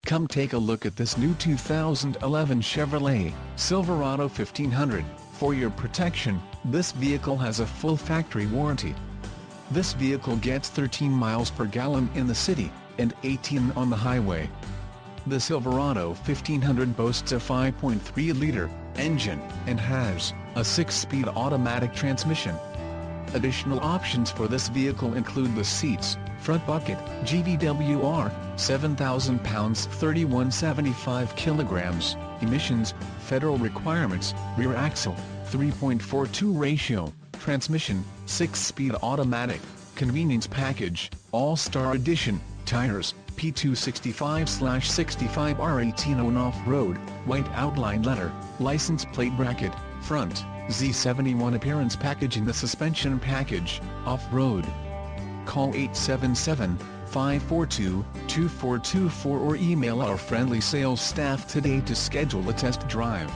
Come take a look at this new 2011 Chevrolet Silverado 1500. For your protection, this vehicle has a full factory warranty. This vehicle gets 13 miles per gallon in the city, and 18 on the highway. The Silverado 1500 boasts a 5.3-liter engine, and has a 6-speed automatic transmission. Additional options for this vehicle include the seats, front bucket, GVWR, 7,000 pounds 3175 kilograms, emissions, federal requirements, rear axle, 3.42 ratio, transmission, 6-speed automatic, convenience package, all-star edition, tires, P265/65 R18 on off-road, white outline letter, license plate bracket, front, Z71 appearance package in the suspension package, off-road. Call 877-542-2424 or email our friendly sales staff today to schedule a test drive.